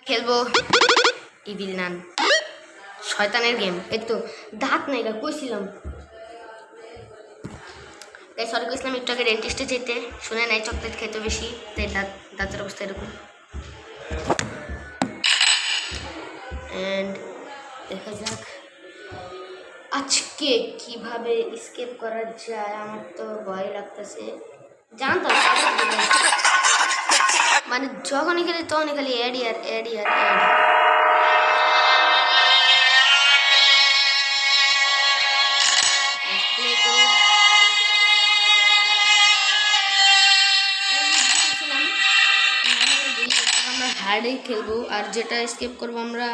খেলবো ইভিল নান, শয়তানের গেম। এই তো দাঁত নাই গা, কইছিলাম তাই সরি কইছিলাম একটু আগে ডেন্টিস্টে যেতে, শুনে নাই চকলেট খেতে বেশি, তাই দাঁতের অবস্থা এরকম। অ্যান্ড দেখা যাক আজকে কিভাবে স্কেপ করা যায়। আমার তো ভয় লাগতেছে, জানতাম মানে যখনই খেলি তখনই খালি অ্যাড ইয়ার অ্যাড ইয়ার অ্যাড। আমরা হার্ডে খেলবো আর যেটা স্কেপ করবো আমরা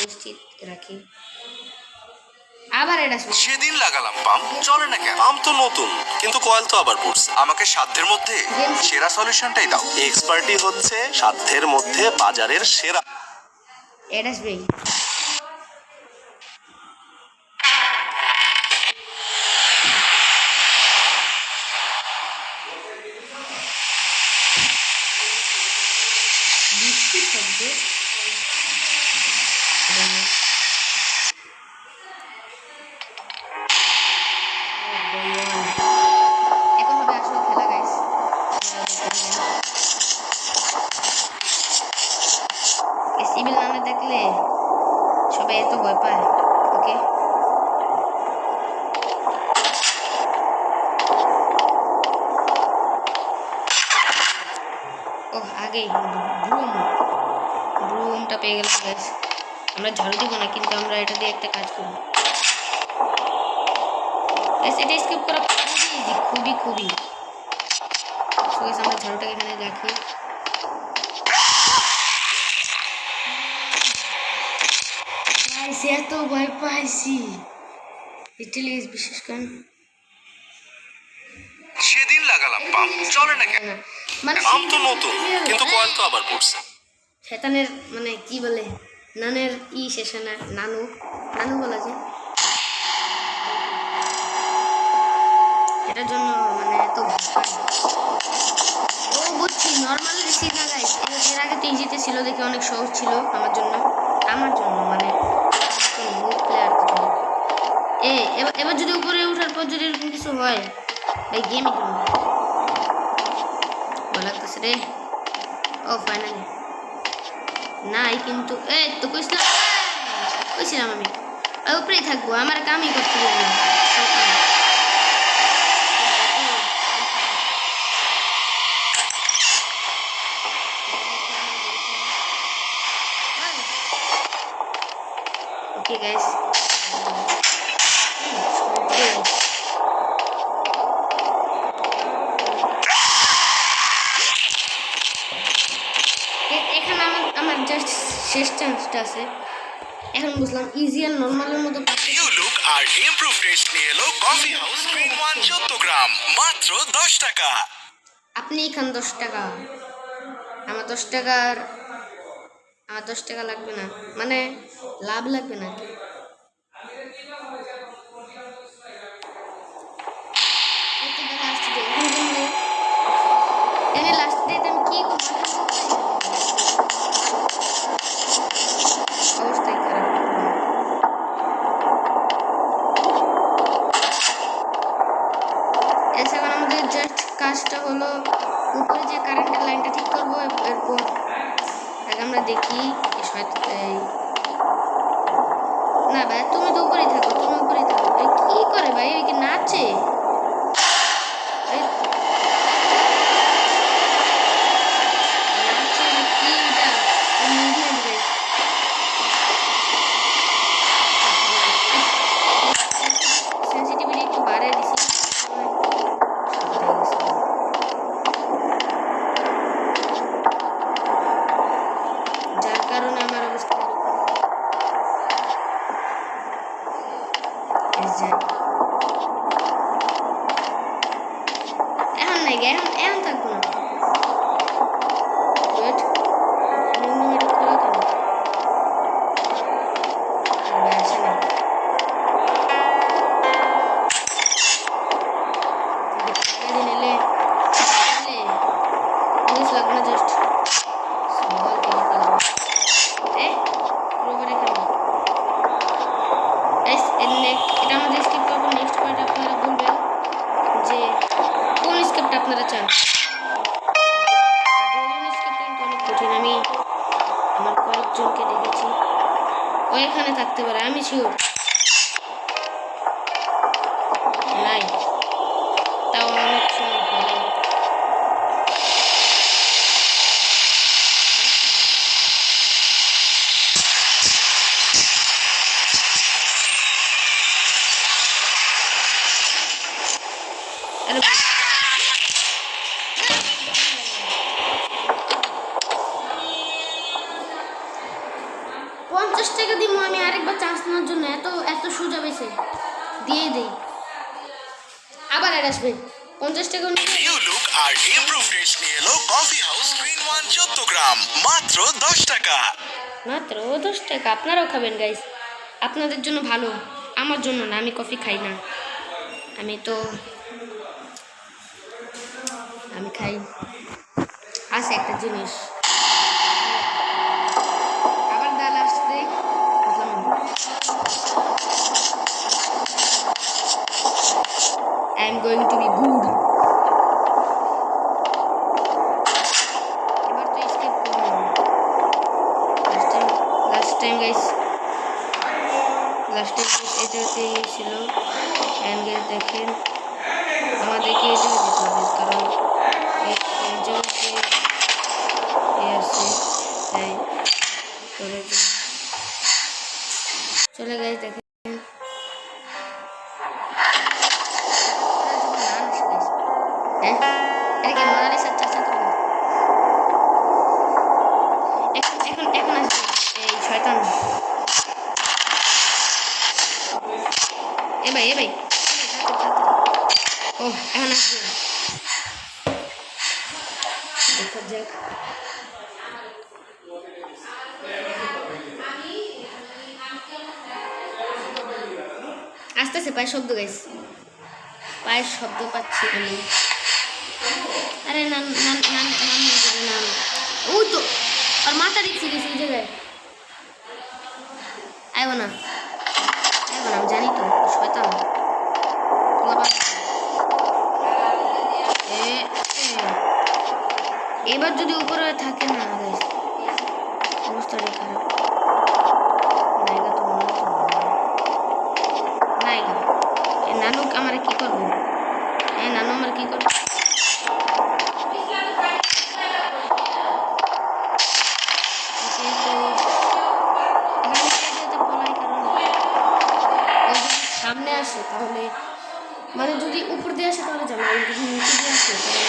নিশ্চিত রাখি। আবার এটা সেদিন লাগালাম পাম্প, চলে না কেন? পাম্প তো নতুন কিন্তু কয়েল তো আবার পড়ছে। আমাকে সাধ্যের মধ্যে সেরা সলিউশনটাই দাও। এক্সপার্টি হচ্ছে সাধ্যের মধ্যে বাজারের সেরা। এটা আসবে বৃষ্টি শব্দ। এখন হবে আসলে খেলা গাইস। সিভিল নামে দেখলে সবাই এত ভয় পায়। ওকে ও আগেই ব্রুমটা পেয়ে গেলাম গাইস। আমরা ঝাড়ু দিব না কিন্তু আমরা এটা দিয়ে একটা কাজ করব। এটা স্কিপ করা খুবই ইজি, খুবই আমরা ঝাড়ুটাকে এখানে রাখি। এত ভয় পাইছি বিশেষ কারণ সেদিন লাগালাম পাম্প, চলে না কেন? মানে পাম্প তো নতুন কিন্তু কয়েল তো আবার পড়ছে। শয়তানের মানে কি বলে নানের শেষে না, নানু বলা যায়। এটার জন্য মানে এত ও বুঝছি নর্মাল রিসিভ না গাইস। এর আগে তো ইজিতে ছিল দেখে অনেক সহজ ছিল আমার জন্য মানে প্লেয়ার তো এবার যদি উপরে ওঠার পর যদি এরকম কিছু হয় ভাই গেমই খেলবো ভালো লাগতেছে রে। ও ফাইনালি নাই কিন্তু এই তো কইছিলাম আমি উপরেই থাকবো, আমার কামই করতে দেবো না। ওকে গাইস এখানে আমার জাস্ট শেষ চান্সটা আছে। এখন বুঝলাম ইজি আর নরমালের মধ্যে নিউ লুক আর ইমপ্রুভ টেস্ট নিয়ে এলো কফি হাউস গ্রিন 1 14 গ্রাম মাত্র 10 টাকা। আপনি খান 10 টাকা, আমার 10 টাকা লাগবে না, মানে লাভ লাগবে না। লাস্ট ডে আমি কি অবস্থায় খারাপ। এখন আমাদের জাস্ট কাজটা হলো উপরে যে কারেন্টের লাইনটা ঠিক করবো। এরপর আগে আমরা দেখি না ভাই তুমি তো উপরেই থাকো, কি করে ভাই ওই কি নাচে? কিছু লাগবে না, জাস্ট এটা আমাদের স্কিপ করবো। নেক্সট পয়েন্ট আপনারা বলবেন যে কোন স্কিপটা আপনারা চান। স্কিপটা কিন্তু অনেক কঠিন, আমি আমার কয়েকজনকে দেখেছি ও এখানে থাকতে পারে, আমি শিওর নাই, তাও অনেক সময় ভালো। আরে 50 টাকা দিব আমি আরেকবার চান্স নেওয়ার জন্য, এত এত সোজা বেছে দিয়ে দেই। আবার এর আসবে 50 টাকা নিউ লুক আর ইমপ্রুভ টেস্ট নিয়ে এলো কফি হাউস গ্রিন ওয়ান 14 গ্রাম মাত্র 10 টাকা। মাত্র 10 টাকা। আপনারাও খাবেন গাইস, আপনাদের জন্য ভালো, আমার জন্য না, আমি কফি খাই না। আমি খাই আছে একটা জিনিস। আবার ডাল আসছে, বুঝলাম না। I am going to be good. এবার তো escape করবো না। Last time guys এটাতে ছিল and guys দেখেন আমাদেরকে এই জায়গায় যেতে হবে, কারণ এই জায়গাতে আছে, তাই করে চলে গাইস দেখেন এখন আসবে এই শয়তান। এ ভাই ও এখন আসবে, দেখা যাক। আসতেছে পায়ের শব্দ গাইস, পায়ের শব্দ পাচ্ছি আমি। আরে নান ও তো আর মাথা দেখছি গেছি এই জায়গায়। আইব না আমি জানি তো শয়তান। এবার যদি উপরে থাকে না গাইস অবস্থাটা খারাপ। নাইগা তো মনে তো নাইগা নানু আমার কি করবো? নানু আমার কি করবো? সামনে আসে তাহলে মানে যদি উপর দিয়ে আসে তাহলে যাবে, যদি নিচে দিয়ে আসে তাহলে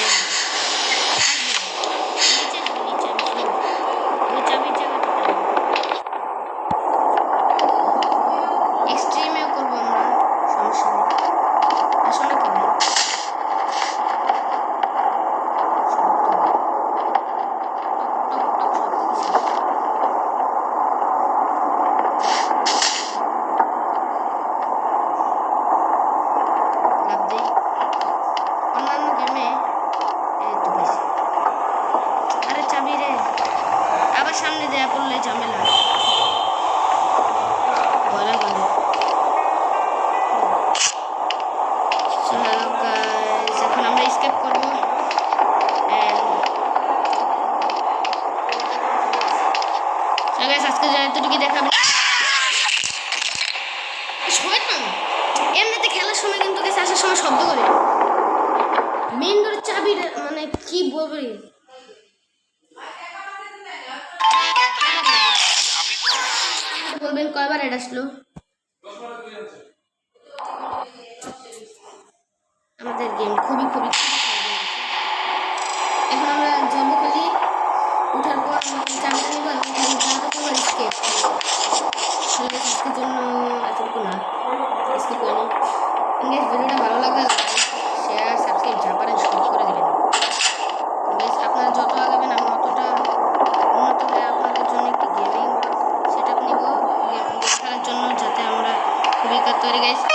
এক্সট্রিমেও করবো আমরা, সমস্যা নেই। আসো না কেন অন্যান্য গেমে আরে চাবি রে, আবার সামনে দেয়া পড়লে ঝামেলা। বলা গেল এখন আমরা স্কেপ করবো। আজকে এতটুকু দেখাবে শয়তান। এমনিতে খেলার সময় কিন্তু আসার সময় শব্দ করে মেইন ডোর চাবির মানে কি বলবো, বলবেন কয়বার এটা আসলো। আমাদের গেম খুবই এখন আমরা যাবো খালি উঠার পর চাবিটা নিব, স্কেপ আজকের জন্য এতটুকু না, স্কিপ করে নিই। ভিডিওটা ভালো লাগলে শেয়ার সাবস্ক্রাইব যা পারেন সব করে দেবেন। আপনারা যত আগাবেন আমি অতটা উন্নত হয়ে আপনাদের জন্য একটি গেমিং সেট আপ নিব গেম খেলার জন্য, যাতে আমরা খুবই তৈরি গাইছি।